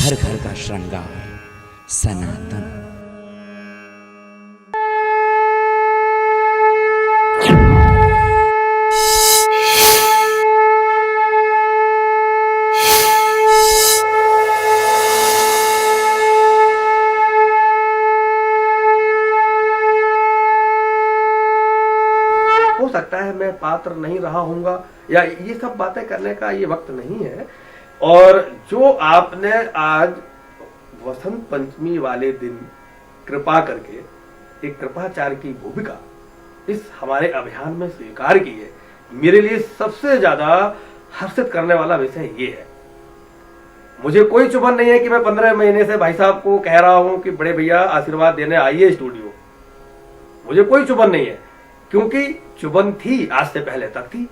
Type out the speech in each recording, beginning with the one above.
घर घर का श्रृंगार सनातन। हो सकता है मैं पात्र नहीं रहा हूँगा, या ये सब बातें करने का ये वक्त नहीं है। और जो आपने आज वसंत पंचमी वाले दिन कृपा करके एक कृपाचार्य की भूमिका इस हमारे अभियान में स्वीकार की है, मेरे लिए सबसे ज्यादा हर्षित करने वाला विषय ये है। मुझे कोई चुभन नहीं है कि मैं 15 महीने से भाई साहब को कह रहा हूं कि बड़े भैया आशीर्वाद देने आइए स्टूडियो। मुझे कोई चुभन नहीं है, क्योंकि चुभन थी आज से पहले तक थी।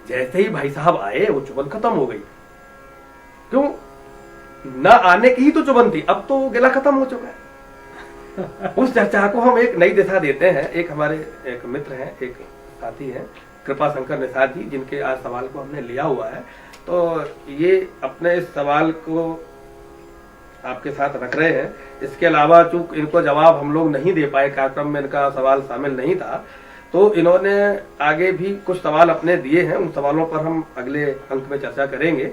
जैसे ही भाई साहब आए वो चुभन खत्म हो गई। क्यों? न आने की ही तो चुभन थी, अब तो गिला खत्म हो चुका है। उस चर्चा को हम एक नई दिशा देते हैं। एक हमारे एक मित्र हैं, एक साथी हैं, कृपा शंकर निषाद जी, जिनके आज सवाल को हमने लिया हुआ है। तो ये अपने इस सवाल को आपके साथ रख रहे हैं। इसके अलावा चूंकि इनको जवाब हम लोग नहीं दे पाए, कार्यक्रम में इनका सवाल शामिल नहीं था, तो इन्होंने आगे भी कुछ सवाल अपने दिए हैं। उन सवालों पर हम अगले अंक में चर्चा करेंगे।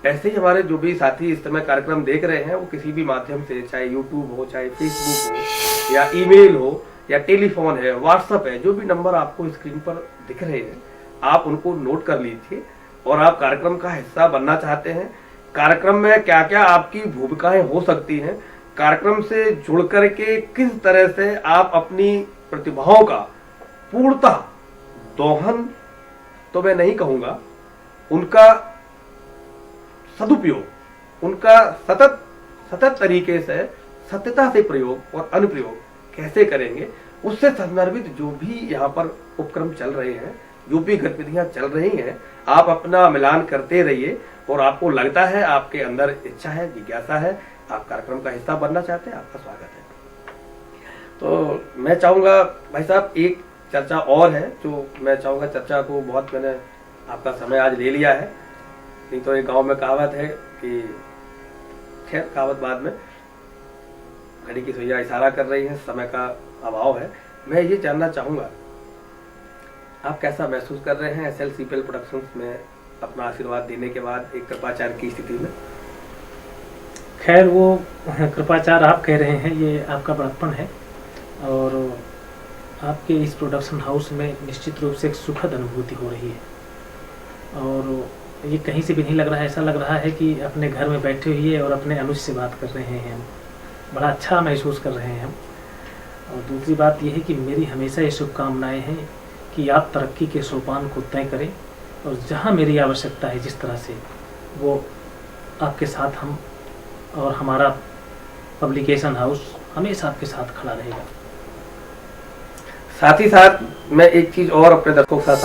ऐसे ही हमारे जो भी साथी इस समय कार्यक्रम देख रहे हैं, वो किसी भी माध्यम से, चाहे यूट्यूब हो, चाहे फेसबुक हो, या ईमेल हो, या टेलीफोन है, व्हाट्सएप है, जो भी नंबर आपको स्क्रीन पर दिख रहे हैं, आप उनको नोट कर लीजिए। और आप कार्यक्रम का हिस्सा बनना चाहते हैं, कार्यक्रम में क्या क्या आपकी भूमिकाएं हो सकती हैं, कार्यक्रम से जुड़ करके किस तरह से आप अपनी प्रतिभाओं का पूर्णतः दोहन तो मैं नहीं कहूंगा, उनका सदुपयोग, उनका सतत तरीके से सत्यता से प्रयोग और अनुप्रयोग कैसे करेंगे, उससे संदर्भित जो भी यहाँ पर उपक्रम चल रहे हैं, जो भी गतिविधियां चल रही हैं, आप अपना मिलान करते रहिए। और आपको लगता है, आपके अंदर इच्छा है, जिज्ञासा है, आप कार्यक्रम का हिस्सा बनना चाहते हैं, आपका स्वागत है। तो मैं चाहूंगा भाई साहब, एक चर्चा और है जो मैं चाहूंगा, चर्चा को बहुत मैंने आपका समय आज ले लिया है। नहीं तो एक गांव में कहावत है कि, खैर कहावत बाद में, घड़ी की सुइयां इशारा कर रही है, समय का अभाव है। मैं ये जानना चाहूंगा, आप कैसा महसूस कर रहे हैं SLCPL प्रोडक्शंस में अपना आशीर्वाद देने के बाद एक कृपाचार्य की स्थिति में? खैर, वो कृपाचार्य आप कह रहे हैं, ये आपका बड़प्पन है। और आपके इस प्रोडक्शन हाउस में निश्चित रूप से एक सुखद अनुभूति हो रही है। और ये कहीं से भी नहीं लग रहा है, ऐसा लग रहा है कि अपने घर में बैठे हुए और अपने अनुज से बात कर रहे हैं हम। बड़ा अच्छा महसूस कर रहे हैं हम। और दूसरी बात यह है कि मेरी हमेशा ये शुभकामनाएँ हैं कि आप तरक्की के सोपान को तय करें, और जहाँ मेरी आवश्यकता है जिस तरह से, वो आपके साथ हम और हमारा पब्लिकेशन हाउस हमेशा आपके साथ खड़ा रहेगा। साथ ही साथ मैं एक चीज और अपने दर्शकों के साथ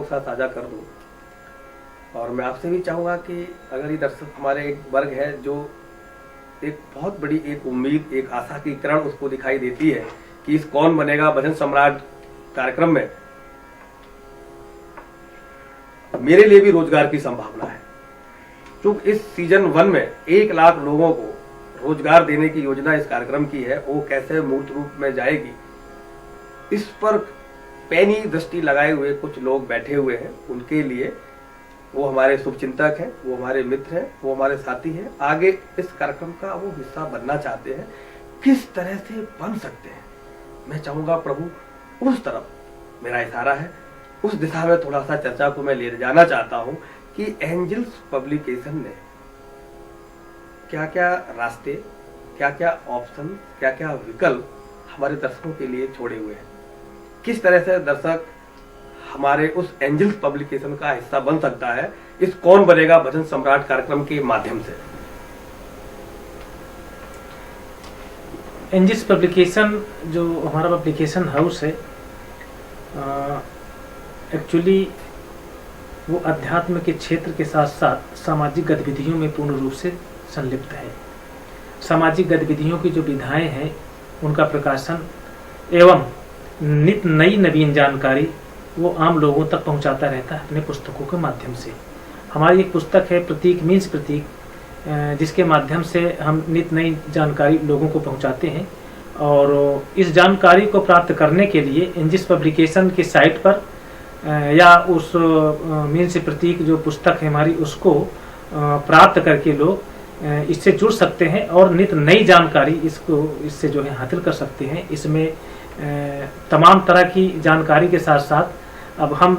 साझा कर दूं। और मैं आपसे भी चाहूंगा कि अगर ये दर्शक हमारे एक वर्ग है जो एक बहुत बड़ी एक उम्मीद, एक आशा की किरण उसको दिखाई देती है कि इस कौन बनेगा भजन सम्राट कार्यक्रम में मेरे लिए भी रोजगार की संभावना है। क्योंकि इस सीजन 1 में 1 लाख लोगों को रोजगार देने की योजना इस कार्यक्रम की है, वो कैसे मूर्त रूप में जाएगी, इस पर पैनी दृष्टि लगाए हुए कुछ लोग बैठे हुए हैं। उनके लिए वो हमारे शुभचिंतक हैं, वो हमारे मित्र हैं, वो हमारे साथी हैं, आगे इस कार्यक्रम का वो हिस्सा बनना चाहते हैं। किस तरह से बन सकते हैं, मैं चाहूंगा प्रभु उस तरफ मेरा इशारा है, उस दिशा में थोड़ा सा चर्चा को मैं ले जाना चाहता हूं कि एंजल्स पब्लिकेशन ने क्या क्या रास्ते, क्या क्या ऑप्शन, क्या क्या विकल्प हमारे दर्शकों के लिए छोड़े हुए हैं। किस तरह से दर्शक हमारे उस एंजल्स पब्लिकेशन का हिस्सा बन सकता है इस कौन बनेगा भजन सम्राट कार्यक्रम के माध्यम से। एंजल्स पब्लिकेशन जो हमारा पब्लिकेशन हाउस है, एक्चुअली वो अध्यात्म के क्षेत्र के साथ साथ सामाजिक गतिविधियों में पूर्ण रूप से संलिप्त है। सामाजिक गतिविधियों की जो विधाएं हैं, उनका प्रकाशन एवं नित नई नवीन जानकारी वो आम लोगों तक पहुंचाता रहता है अपने पुस्तकों के माध्यम से। हमारी एक पुस्तक है प्रतीक मीन्स प्रतीक, जिसके माध्यम से हम नित नई जानकारी लोगों को पहुंचाते हैं। और इस जानकारी को प्राप्त करने के लिए एनजिस पब्लिकेशन की साइट पर या उस मीन्स प्रतीक जो पुस्तक है हमारी, उसको प्राप्त करके लोग इससे जुड़ सकते हैं और नित नई जानकारी इससे जो है हासिल कर सकते हैं। इसमें तमाम तरह की जानकारी के साथ साथ अब हम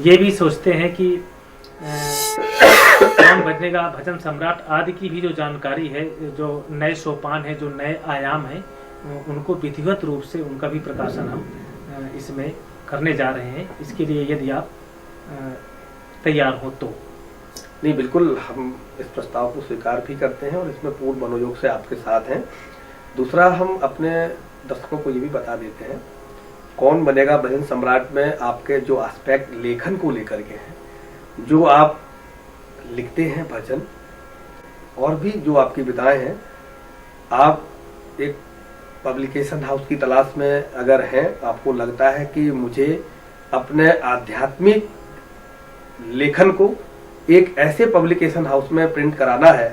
ये भी सोचते हैं कि कौन बनेगा भजन सम्राट आदि की भी जो जानकारी है, जो नए सोपान है, जो नए आयाम है, उनको विधिवत रूप से उनका भी प्रकाशन हम इसमें करने जा रहे हैं। इसके लिए यदि आप तैयार हो तो। नहीं, बिल्कुल हम इस प्रस्ताव को स्वीकार भी करते हैं और इसमें पूर्ण मनोयोग से आपके साथ हैं। दूसरा, हम अपने दर्शकों को ये भी बता देते हैं, कौन बनेगा भजन सम्राट में आपके जो एस्पेक्ट लेखन को लेकर के हैं, जो आप लिखते हैं भजन और भी जो आपकी विधाएं हैं, आप एक पब्लिकेशन हाउस की तलाश में अगर हैं, आपको लगता है कि मुझे अपने आध्यात्मिक लेखन को एक ऐसे पब्लिकेशन हाउस में प्रिंट कराना है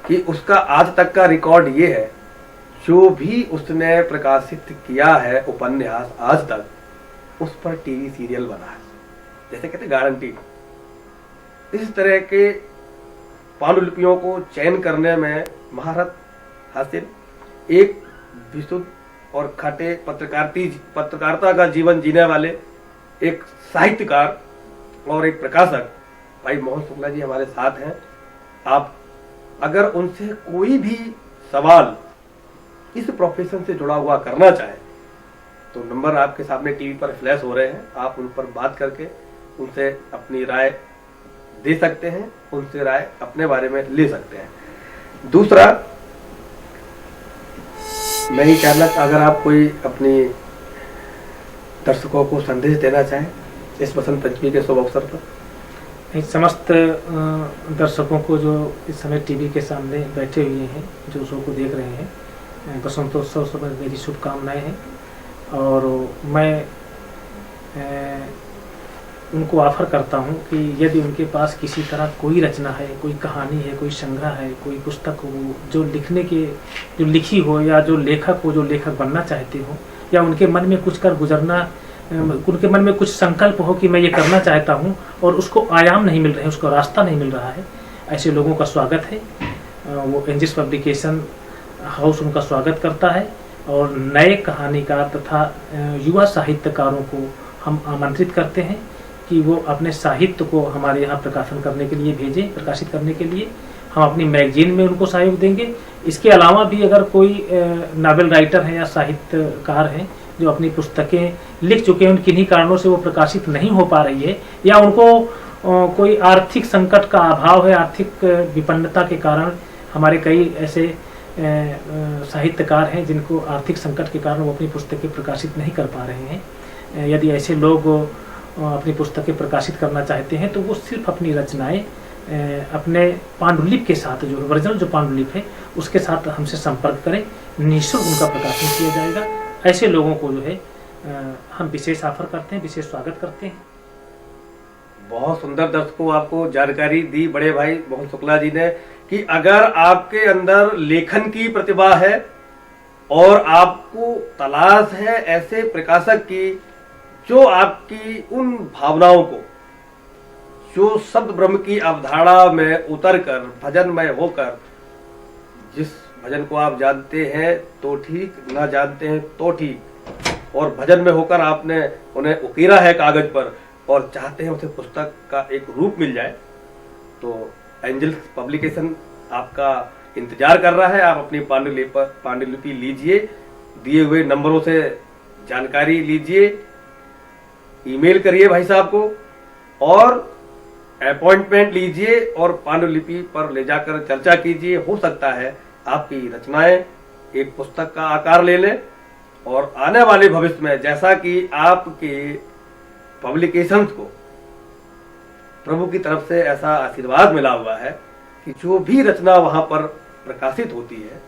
कि उसका आज तक का रिकॉर्ड ये है, जो भी उसने प्रकाशित किया है उपन्यास आज तक, उस पर टीवी सीरियल बना है, जैसे कहते गारंटी। इस तरह के पांडुलिपियों को चयन करने में महारत हासिल एक विशुद्ध और खटे पत्रकारिता का जीवन जीने वाले एक साहित्यकार और एक प्रकाशक भाई मोहन शुक्ला जी हमारे साथ हैं। आप अगर उनसे कोई भी सवाल इस प्रोफेशन से जुड़ा हुआ करना चाहें तो नंबर आपके सामने टीवी पर फ्लैश हो रहे हैं, आप उन पर बात करके उनसे अपनी राय दे सकते हैं, उनसे राय अपने बारे में ले सकते हैं। दूसरा, मैं ये कहना, अगर आप कोई अपनी दर्शकों को संदेश देना चाहें इस बसंत पंचमी के शुभ अवसर पर। समस्त दर्शकों को जो इस समय टीवी के सामने बैठे हुए हैं, जो शो को देख रहे हैं, बसंतोत्सव समय मेरी शुभकामनाएं हैं। और मैं उनको ऑफर करता हूं कि यदि उनके पास किसी तरह कोई रचना है, कोई कहानी है, कोई संग्रह है, कोई पुस्तक हो जो लिखी हो, या जो लेखक हो, जो लेखक बनना चाहते हो, या उनके मन में कुछ कर गुजरना, उनके मन में कुछ संकल्प हो कि मैं ये करना चाहता हूँ और उसको आयाम नहीं मिल रहे हैं, उसको रास्ता नहीं मिल रहा है, ऐसे लोगों का स्वागत है। वो एनजिस पब्लिकेशन हाउस उनका स्वागत करता है और नए कहानीकार तथा युवा साहित्यकारों को हम आमंत्रित करते हैं कि वो अपने साहित्य को हमारे यहाँ प्रकाशन करने के लिए भेजें, प्रकाशित करने के लिए। हम अपनी मैगजीन में उनको सहयोग देंगे। इसके अलावा भी अगर कोई नावल राइटर हैं या साहित्यकार हैं जो अपनी पुस्तकें लिख चुके हैं, किन्हीं कारणों से वो प्रकाशित नहीं हो पा रही है, या उनको कोई आर्थिक संकट का अभाव है, आर्थिक विपन्नता के कारण हमारे कई ऐसे साहित्यकार हैं जिनको आर्थिक संकट के कारण वो अपनी पुस्तकें प्रकाशित नहीं कर पा रहे हैं। यदि ऐसे लोग अपनी पुस्तकें प्रकाशित करना चाहते हैं तो वो सिर्फ अपनी रचनाएं अपने पांडुलिपि के साथ, जो ओरिजिनल जो पांडुलिपि है उसके साथ हमसे संपर्क करें, निःशुल्क उनका प्रकाशन किया जाएगा। ऐसे लोगों को जो है हम विशेष ऑफर करते हैं, विशेष स्वागत करते हैं। बहुत सुंदर दर्शकों आपको जानकारी दी बड़े भाई मोहन शुक्ला जी ने कि अगर आपके अंदर लेखन की प्रतिभा है और आपको तलाश है ऐसे प्रकाशक की जो आपकी उन भावनाओं को, जो शब्द ब्रह्म की अवधारणा में उतरकर भजन में होकर, जिस भजन को आप जानते हैं तो ठीक, ना जानते हैं तो ठीक, और भजन में होकर आपने उन्हें उकेरा है कागज पर और चाहते हैं उसे पुस्तक का एक रूप मिल जाए, तो एंजल्स पब्लिकेशन आपका इंतजार कर रहा है। आप अपनी पांडुलिपि लीजिए, दिए हुए नंबरों से जानकारी लीजिए, ईमेल करिए भाई साहब को और अपॉइंटमेंट लीजिए और पांडुलिपि पर ले जाकर चर्चा कीजिए। हो सकता है आपकी रचनाएं एक पुस्तक का आकार ले लें और आने वाले भविष्य में, जैसा कि आपके पब्लिकेशंस को प्रभु की तरफ से ऐसा आशीर्वाद मिला हुआ है कि जो भी रचना वहां पर प्रकाशित होती है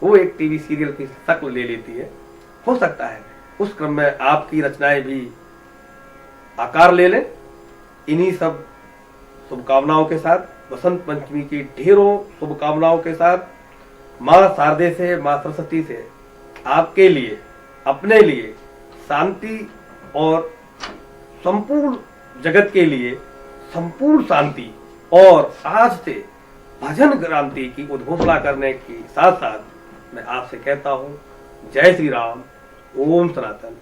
वो एक टीवी सीरियल की शक्ल ले लेती है। हो सकता है उस क्रम में आपकी रचनाएं भी आकार ले लें। इन्हीं सब शुभकामनाओं के साथ, वसंत पंचमी की ढेरों शुभकामनाओं के साथ, माँ शारदे से, माँ सरस्वती से आपके लिए, अपने लिए शांति और संपूर्ण जगत के लिए संपूर्ण शांति और आज से भजन क्रांति की उद्घोषणा करने के साथ साथ मैं आपसे कहता हूं, जय श्री राम, ओम सनातन।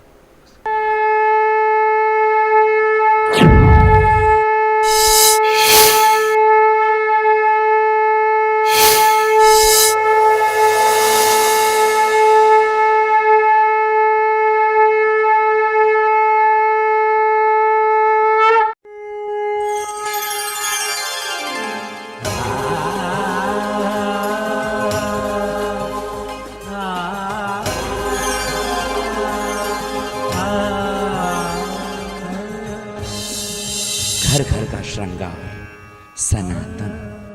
घर घर का श्रृंगार, सनातन।